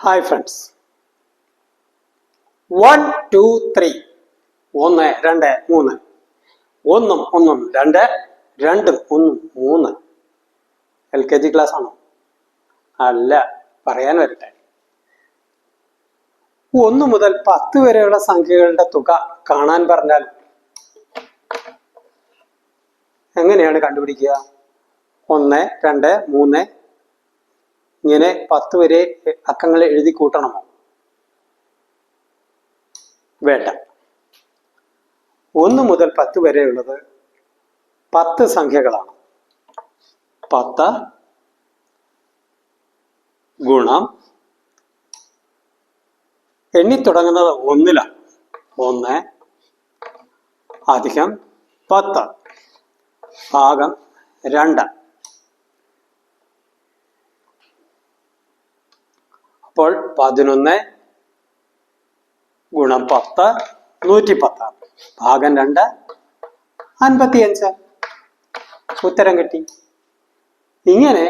Hi friends, 1 2 3 1 2 3 ഒന്നും ഒന്നും രണ്ട് രണ്ടും ഒന്നും മൂന്ന്. LKG ക്ലാസ് ആണോ? അല്ല, പറയാൻ വരട്ടെ. 1 മുതൽ 10 വരെയുള്ള സംഖ്യകളുടെ തുക കാണാൻ പറഞ്ഞാൽ എങ്ങനെയാണ് കണ്ടുപിടിക്കുക? 1 2 3 ഇങ്ങനെ 10 വരെ അക്കങ്ങൾ എഴുതി കൂട്ടണമോ? വേണ്ട. 1 മുതൽ 10 വരെയുള്ളത് 10 സംഖ്യകളാണ്. 10 ഗുണം എണ്ണി തുടങ്ങുന്നത് 1-ലാണ്. 1 അധികം 10 ഭാഗം 2. അപ്പോൾ 11 ഗുണം 10 110 ഭാഗം 2 55. ഉത്തരം കിട്ടി. ഇങ്ങനെ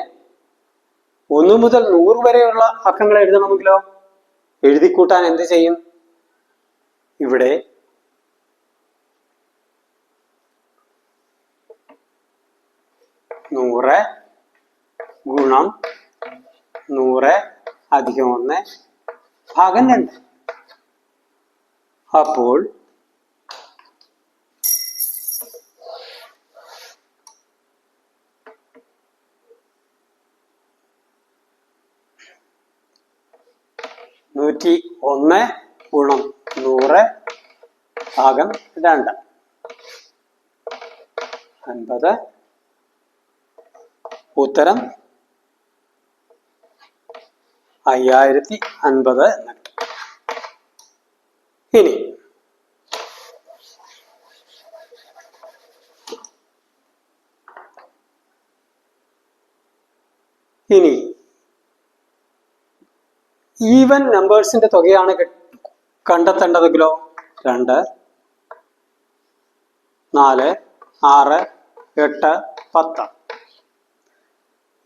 1 മുതൽ 100 വരെയുള്ള അക്കങ്ങൾ എഴുതണമെങ്കിലോ എഴുതിക്കൂട്ടാൻ എന്ത് ചെയ്യും? ഇവിടെ നൂറ് ഗുണം 100 അധികം 1 ഭാഗം 2. അപ്പോൾ 101 ഗുണം 100 ഭാഗം 2 50. ഉത്തരം 5050 എന്ന് കിട്ടും. ഇനി ഈവൻ നമ്പേഴ്സിന്റെ തുകയാണ് കണ്ടെത്തേണ്ടതെങ്കിലോ 2 4 6 8 10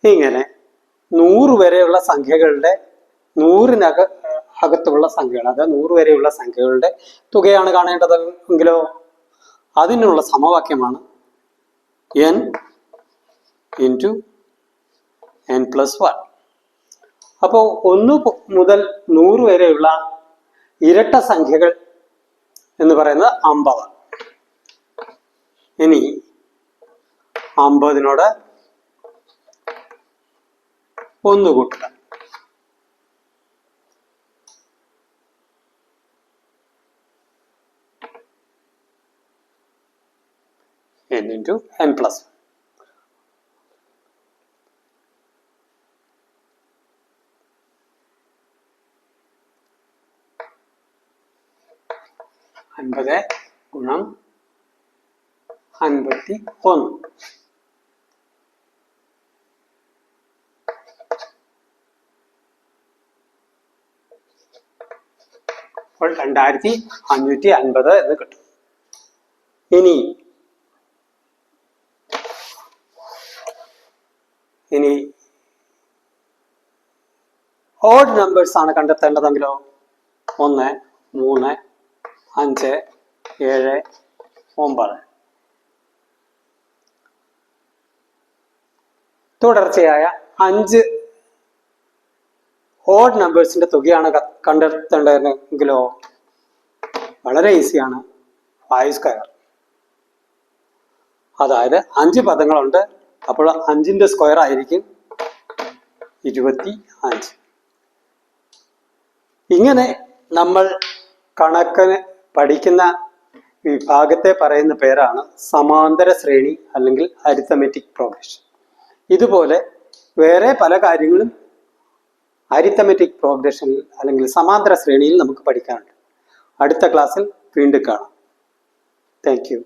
ഇങ്ങനെ 100 വരെയുള്ള സംഖ്യകളുടെ 100-അകത്തുള്ള സംഖ്യകൾ, അതായത് 100 വരെയുള്ള സംഖ്യകളുടെ തുകയാണ് കാണേണ്ടതെങ്കിലോ അതിനുള്ള സമവാക്യമാണ് n ഇൻറ്റു n+1. അപ്പോൾ 1 മുതൽ 100 വരെയുള്ള ഇരട്ട സംഖ്യകൾ എന്ന് പറയുന്നത് 50. ഇനി 50-നോട് 1 കൂട്ടുക. n into n+1. അൻപത് ഗുണം 51. അപ്പോൾ 2550 എന്ന് കിട്ടും. ഇനി ഓഡ് നമ്പേഴ്സ് ആണ് കണ്ടെത്തേണ്ടതെങ്കിലോ 1 3 5 7 9 തുടർച്ചയായ 5 ഓഡ് നമ്പേഴ്സിന്റെ തുകയാണ് കണ്ടെത്തേണ്ടതെങ്കിലോ വളരെ ഈസിയാണ്. 5². അതായത് 5 പദങ്ങളുണ്ട്. അപ്പോൾ 5ന്റെ സ്ക്വയർ ആയിരിക്കും 25. ഇങ്ങനെ നമ്മൾ കണക്കിന് പഠിക്കുന്ന വിഭാഗത്തെ പറയുന്ന പേരാണ് സമാന്തര ശ്രേണി അല്ലെങ്കിൽ അരിത്തമെറ്റിക് പ്രോഗ്രഷൻ. ഇതുപോലെ വേറെ പല കാര്യങ്ങളും അരിത്തമെറ്റിക് പ്രോഗ്രഷനിൽ അല്ലെങ്കിൽ സമാന്തര ശ്രേണിയിൽ നമുക്ക് പഠിക്കാനുണ്ട്. അടുത്ത ക്ലാസ്സിൽ വീണ്ടും കാണാം. Thank you.